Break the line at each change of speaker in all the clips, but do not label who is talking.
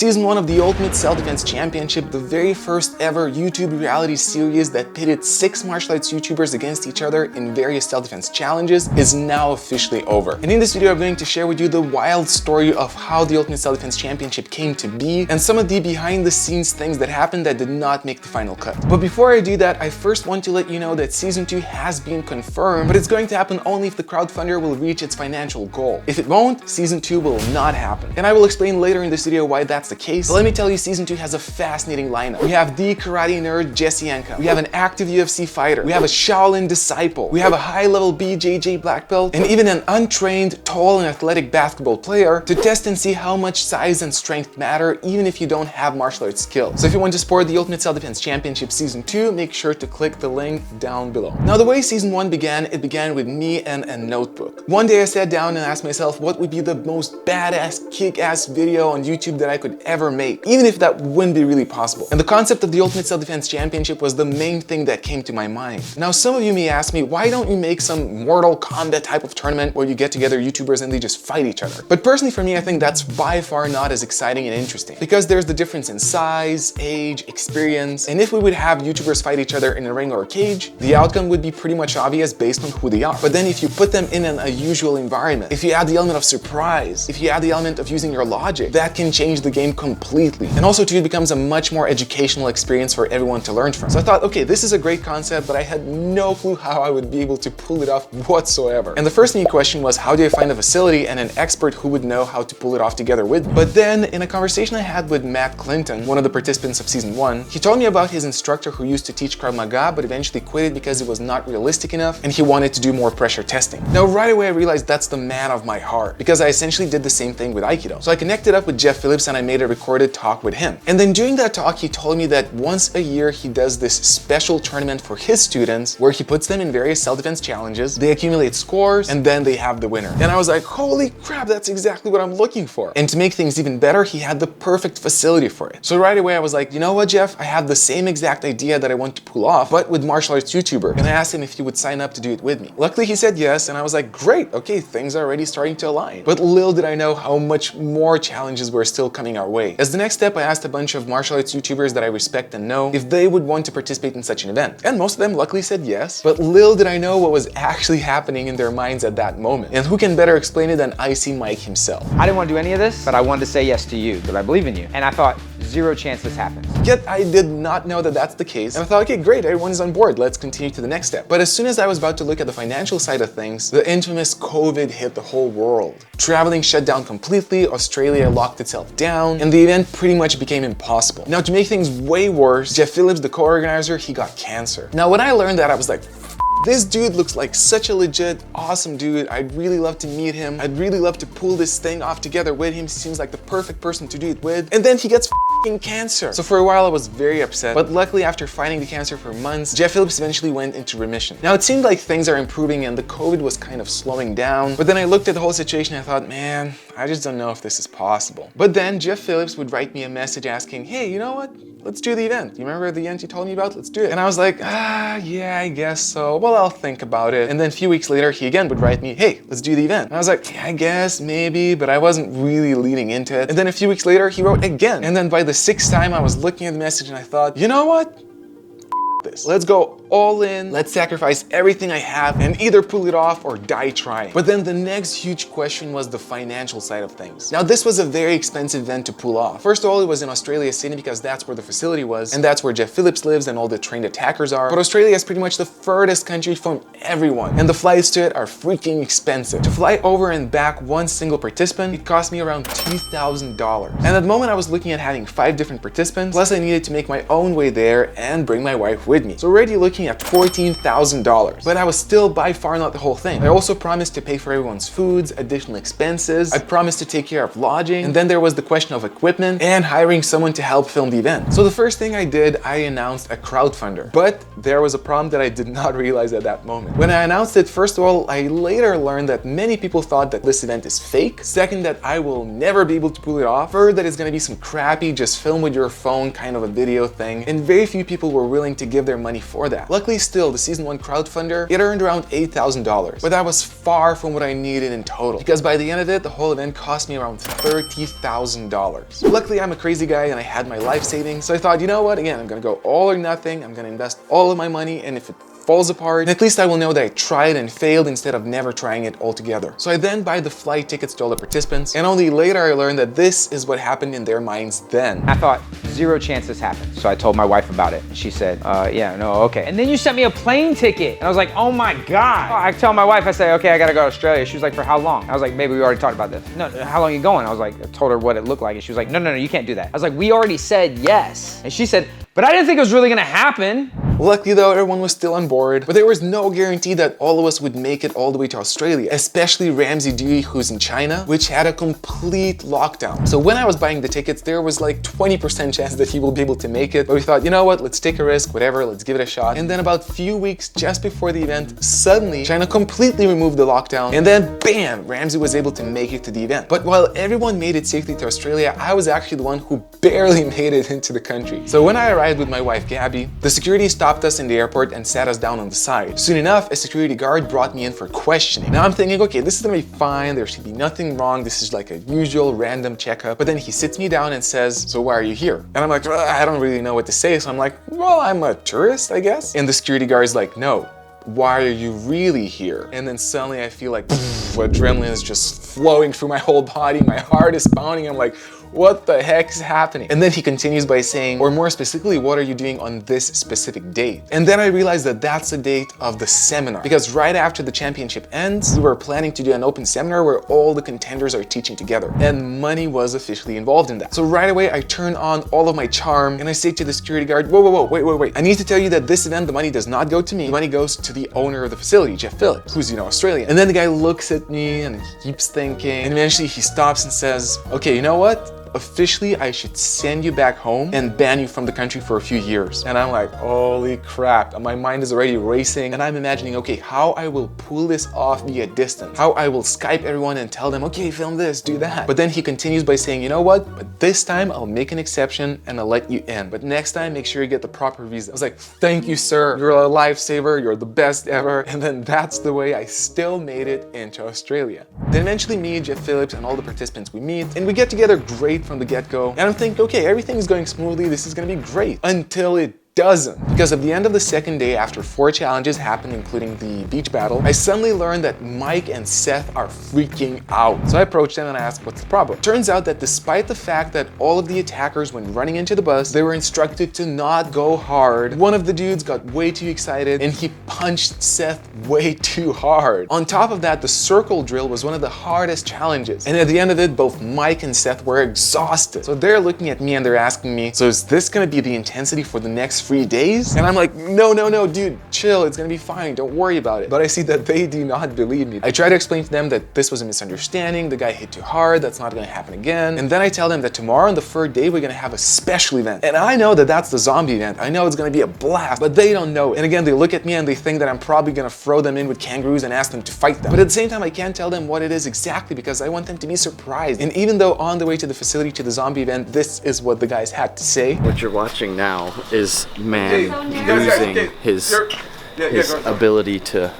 Season 1 of the Ultimate Self-Defense Championship, the very first ever YouTube reality series that pitted 6 martial arts YouTubers against each other in various self-defense challenges, is now officially over. And in this video, I'm going to share with you the wild story of how the Ultimate Self-Defense Championship came to be, and some of the behind-the-scenes things that happened that did not make the final cut. But before I do that, I first want to let you know that Season 2 has been confirmed, but it's going to happen only if the crowdfunder will reach its financial goal. If it won't, Season 2 will not happen. And I will explain later in this video why that's the case. But let me tell you, Season 2 has a fascinating lineup. We have the karate nerd Jesse Yanka. We have an active UFC fighter. We have a Shaolin disciple. We have a high-level BJJ black belt, and even an untrained, tall and athletic basketball player to test and see how much size and strength matter even if you don't have martial arts skills. So if you want to support the Ultimate Self-Defense Championship Season 2, make sure to click the link down below. Now, the way Season 1 began, it began with me and a notebook. One day I sat down and asked myself what would be the most badass, kick-ass video on YouTube that I could ever make, even if that wouldn't be really possible. And the concept of the Ultimate Self-Defense Championship was the main thing that came to my mind. Now, some of you may ask me, why don't you make some Mortal Kombat type of tournament where you get together YouTubers and they just fight each other? But personally for me, I think that's by far not as exciting and interesting, because there's the difference in size, age, experience, and if we would have YouTubers fight each other in a ring or a cage, the outcome would be pretty much obvious based on who they are. But then if you put them in an unusual environment, if you add the element of surprise, if you add the element of using your logic, that can change the game completely. And also too, it becomes a much more educational experience for everyone to learn from. So I thought, okay, this is a great concept, but I had no clue how I would be able to pull it off whatsoever. And the first main question was, how do I find a facility and an expert who would know how to pull it off together with me? But then in a conversation I had with Matt Clinton, one of the participants of Season 1, he told me about his instructor who used to teach Krav Maga, but eventually quit it because it was not realistic enough and he wanted to do more pressure testing. Now, right away I realized that's the man of my heart, because I essentially did the same thing with Aikido. So I connected up with Jeff Phillips and I made a recorded talk with him. And then during that talk, he told me that once a year he does this special tournament for his students where he puts them in various self-defense challenges, they accumulate scores, and then they have the winner. And I was like, holy crap, that's exactly what I'm looking for. And to make things even better, he had the perfect facility for it. So right away I was like, you know what, Jeff, I have the same exact idea that I want to pull off, but with martial arts YouTuber. And I asked him if he would sign up to do it with me. Luckily he said yes, and I was like, great, okay, things are already starting to align. But little did I know how much more challenges were still coming our way. As the next step, I asked a bunch of martial arts YouTubers that I respect and know if they would want to participate in such an event. And most of them luckily said yes, but little did I know what was actually happening in their minds at that moment. And who can better explain it than Icy Mike himself?
I didn't want to do any of this, but I wanted to say yes to you, because I believe in you. And I thought, zero chance this happens.
Yet I did not know that that's the case, and I thought, okay, great, everyone is on board, let's continue to the next step. But as soon as I was about to look at the financial side of things, the infamous COVID hit the whole world. Traveling shut down completely, Australia locked itself down, and the event pretty much became impossible. Now, to make things way worse, Jeff Phillips, the co-organizer, he got cancer. Now, when I learned that, I was like, this dude looks like such a legit, awesome dude. I'd really love to meet him. I'd really love to pull this thing off together with him. He seems like the perfect person to do it with. And then he gets cancer. So for a while I was very upset, but luckily after fighting the cancer for months, Jeff Phillips eventually went into remission. Now it seemed like things are improving and the COVID was kind of slowing down, but then I looked at the whole situation and I thought, man, I just don't know if this is possible. But then Jeff Phillips would write me a message asking, hey, you know what? Let's do the event. You remember the event you told me about? Let's do it. And I was like, yeah, I guess so. Well, I'll think about it. And then a few weeks later, he again would write me, hey, let's do the event. And I was like, yeah, I guess, maybe, but I wasn't really leaning into it. And then a few weeks later, he wrote again. And then by the 6th time, I was looking at the message and I thought, you know what? This. Let's go all in, let's sacrifice everything I have and either pull it off or die trying. But then the next huge question was the financial side of things. Now this was a very expensive event to pull off. First of all, it was in Australia, Sydney, because that's where the facility was, and that's where Jeff Phillips lives and all the trained attackers are. But Australia is pretty much the furthest country from everyone, and the flights to it are freaking expensive. To fly over and back one single participant, it cost me around $2,000. And at the moment I was looking at having 5 different participants, plus I needed to make my own way there and bring my wife with me. So already looking at $14,000. But I was still by far not the whole thing. I also promised to pay for everyone's foods, additional expenses. I promised to take care of lodging. And then there was the question of equipment and hiring someone to help film the event. So the first thing I did, I announced a crowdfunder. But there was a problem that I did not realize at that moment. When I announced it, first of all, I later learned that many people thought that this event is fake. Second, that I will never be able to pull it off. Third, that it's gonna be some crappy, just film with your phone kind of a video thing. And very few people were willing to give their money for that. Luckily still, the season 1 crowdfunder, it earned around $8,000, but that was far from what I needed in total, because by the end of it, the whole event cost me around $30,000. Luckily, I'm a crazy guy and I had my life savings, so I thought, you know what, again, I'm gonna go all or nothing, I'm gonna invest all of my money, and if it falls apart, at least I will know that I tried and failed instead of never trying it altogether. So I then buy the flight tickets to all the participants, and only later I learned that this is what happened in their minds then.
I thought, zero chance this happened. So I told my wife about it, and she said, yeah, no, okay. And then you sent me a plane ticket, and I was like, oh my God. I tell my wife, I say, okay, I gotta go to Australia. She was like, for how long? I was like, baby, we already talked about this. No, how long are you going? I was like, I told her what it looked like, and she was like, no, you can't do that. I was like, we already said yes. And she said, but I didn't think it was really gonna happen.
Luckily though, everyone was still on board, but there was no guarantee that all of us would make it all the way to Australia, especially Ramsey Dewey, who's in China, which had a complete lockdown. So when I was buying the tickets, there was like 20% chance that he will be able to make it, but we thought, you know what, let's take a risk, whatever, let's give it a shot. And then about a few weeks just before the event, suddenly China completely removed the lockdown, and then bam, Ramsey was able to make it to the event. But while everyone made it safely to Australia, I was actually the one who barely made it into the country. So when I arrived with my wife Gabby, the security stopped us in the airport and sat us down on the side. Soon enough, a security guard brought me in for questioning. Now I'm thinking, okay, this is gonna be fine, there should be nothing wrong, this is like a usual random checkup. But then he sits me down and says, so why are you here? And I'm like, I don't really know what to say. So I'm like, well, I'm a tourist, I guess. And the security guard's like, no, why are you really here? And then suddenly I feel like adrenaline is just flowing through my whole body, my heart is pounding, I'm like, what the heck is happening? And then he continues by saying, or more specifically, what are you doing on this specific date? And then I realized that that's the date of the seminar, because right after the championship ends, we were planning to do an open seminar where all the contenders are teaching together, and money was officially involved in that. So right away, I turn on all of my charm and I say to the security guard, whoa, wait. I need to tell you that this event, the money does not go to me. The money goes to the owner of the facility, Jeff Phillips, who's, Australian. And then the guy looks at me and he keeps thinking, and eventually he stops and says, okay, you know what? Officially, I should send you back home and ban you from the country for a few years. And I'm like, holy crap. And my mind is already racing. And I'm imagining, okay, how I will pull this off via distance. How I will Skype everyone and tell them, okay, film this, do that. But then he continues by saying, you know what? But this time I'll make an exception and I'll let you in. But next time, make sure you get the proper visa. I was like, thank you, sir. You're a lifesaver. You're the best ever. And then that's the way I still made it into Australia. Then eventually me, Jeff Phillips, and all the participants, we meet and we get together great from the get-go, and I'm thinking, okay, everything is going smoothly, this is gonna be great, until it doesn't. Because at the end of the second day, after 4 challenges happened, including the beach battle, I suddenly learned that Mike and Seth are freaking out. So I approached them and I asked, what's the problem? Turns out that despite the fact that all of the attackers, when running into the bus, they were instructed to not go hard, one of the dudes got way too excited and he punched Seth way too hard. On top of that, the circle drill was one of the hardest challenges. And at the end of it, both Mike and Seth were exhausted. So they're looking at me and they're asking me, so is this gonna be the intensity for the next 3 days? And I'm like, no, dude, chill, it's gonna be fine, don't worry about it. But I see that they do not believe me. I try to explain to them that this was a misunderstanding, the guy hit too hard, that's not gonna happen again. And then I tell them that tomorrow on the 3rd day, we're gonna have a special event. And I know that that's the zombie event. I know it's gonna be a blast, but they don't know it. And again, they look at me and they think that I'm probably gonna throw them in with kangaroos and ask them to fight them. But at the same time, I can't tell them what it is exactly because I want them to be surprised. And even though on the way to the facility to the zombie event, this is what the guys had to say.
What you're watching now is man losing his ability to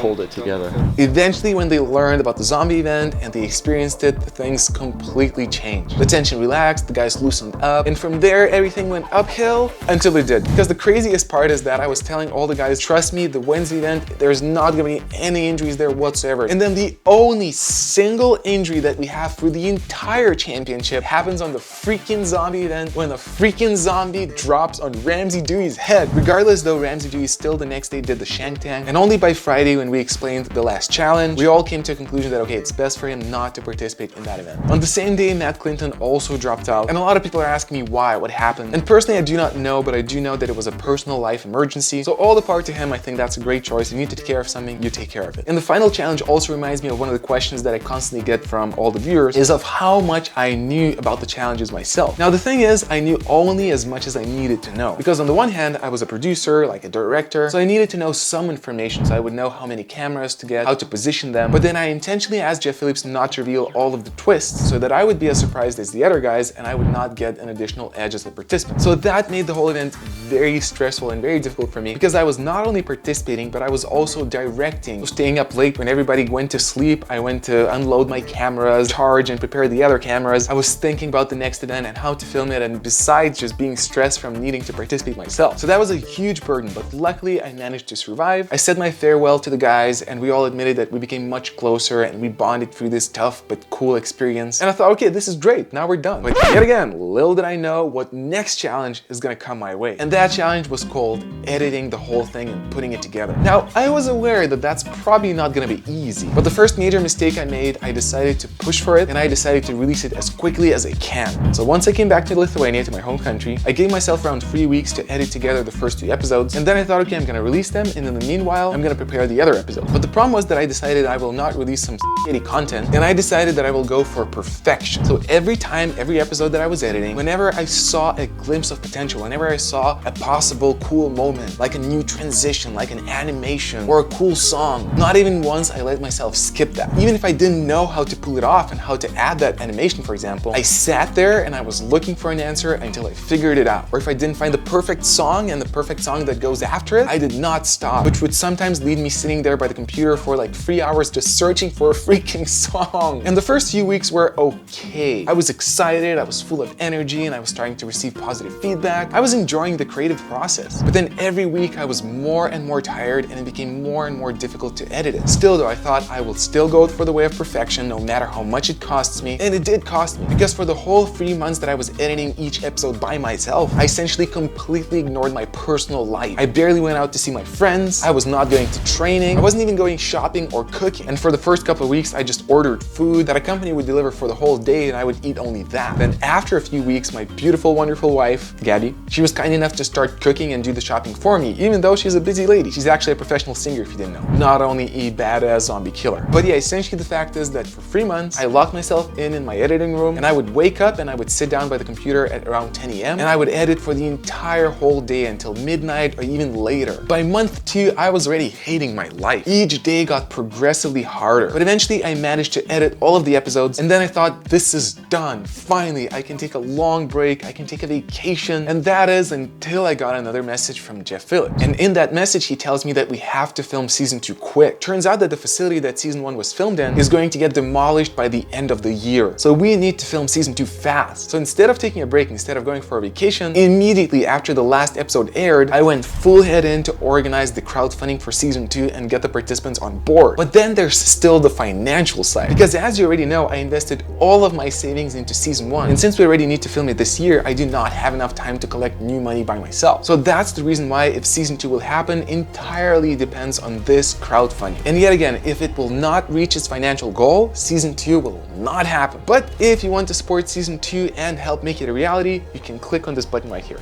hold it together.
Eventually, when they learned about the zombie event and they experienced it, things completely changed. The tension relaxed, the guys loosened up, and from there, everything went uphill until it did. Because the craziest part is that I was telling all the guys, trust me, the Wednesday event, there's not gonna be any injuries there whatsoever. And then the only single injury that we have for the entire championship happens on the freaking zombie event when a freaking zombie drops on Ramsey Dewey's head. Regardless though, Ramsey Dewey still the next day did the shank tang, and only by Friday when we explained the last challenge, we all came to a conclusion that okay, it's best for him not to participate in that event. On the same day, Matt Clinton also dropped out, and a lot of people are asking me why, what happened. And personally, I do not know, but I do know that it was a personal life emergency. So all the power to him. I think that's a great choice. If you need to take care of something, you take care of it. And the final challenge also reminds me of one of the questions that I constantly get from all the viewers is of how much I knew about the challenges myself. Now, the thing is, I knew only as much as I needed to know. Because on the one hand, I was a producer, like a director, so I needed to know some information so I would know how how many cameras to get, how to position them. But then I intentionally asked Jeff Phillips not to reveal all of the twists so that I would be as surprised as the other guys and I would not get an additional edge as a participant. So that made the whole event very stressful and very difficult for me because I was not only participating, but I was also directing. So staying up late when everybody went to sleep, I went to unload my cameras, charge and prepare the other cameras. I was thinking about the next event and how to film it, and besides just being stressed from needing to participate myself. So that was a huge burden, but luckily I managed to survive. I said my farewell to the guys and we all admitted that we became much closer and we bonded through this tough but cool experience. And I thought, okay, this is great, now we're done. But yet again, little did I know what next challenge is gonna come my way. And that challenge was called editing the whole thing and putting it together. Now, I was aware that that's probably not gonna be easy, but the first major mistake I made, I decided to push for it and I decided to release it as quickly as I can. So once I came back to Lithuania, to my home country, I gave myself around 3 weeks to edit together the first 2 episodes, and then I thought, okay, I'm gonna release them, and in the meanwhile, I'm gonna prepare the other episodes. But the problem was that I decided I will not release some shitty content, and I decided that I will go for perfection. So every time, every episode that I was editing, whenever I saw a glimpse of potential, whenever I saw a possible cool moment, like a new transition, like an animation, or a cool song, not even once I let myself skip that. Even if I didn't know how to pull it off and how to add that animation, for example, I sat there and I was looking for an answer until I figured it out. Or if I didn't find the perfect song and the perfect song that goes after it, I did not stop, which would sometimes lead me sitting there by the computer for like 3 hours just searching for a freaking song. And the first few weeks were okay. I was excited, I was full of energy, and I was starting to receive positive feedback. I was enjoying the creative process. But then every week I was more and more tired and it became more and more difficult to edit it. Still though, I thought I will still go for the way of perfection no matter how much it costs me. And it did cost me, because for the whole 3 months that I was editing each episode by myself, I essentially completely ignored my personal life. I barely went out to see my friends. I was not going to training. I wasn't even going shopping or cooking. And for the first couple of weeks, I just ordered food that a company would deliver for the whole day and I would eat only that. Then after a few weeks, my beautiful, wonderful wife, Gabby, she was kind enough to start cooking and do the shopping for me, even though she's a busy lady. She's actually a professional singer, if you didn't know. Not only a badass zombie killer. But yeah, essentially the fact is that for 3 months, I locked myself in my editing room and I would wake up and I would sit down by the computer at around 10 a.m. and I would edit for the entire whole day until midnight or even later. By month 2, I was already hating my life. Each day got progressively harder, but eventually I managed to edit all of the episodes, and then I thought, this is done. Finally, I can take a long break, I can take a vacation, and that is until I got another message from Jeff Phillips. And in that message, he tells me that we have to film season 2 quick. Turns out that the facility that season 1 was filmed in is going to get demolished by the end of the year. So we need to film season 2 fast. So instead of taking a break, instead of going for a vacation, immediately after the last episode aired, I went full head in to organize the crowdfunding for season 2 and get the participants on board. But then there's still the financial side, because as you already know, I invested all of my savings into season 1, and since we already need to film it this year, I do not have enough time to collect new money by myself. So that's the reason why if season 2 will happen entirely depends on this crowdfunding. And yet again, if it will not reach its financial goal, season 2 will not happen. But if you want to support season 2 and help make it a reality, you can click on this button right here.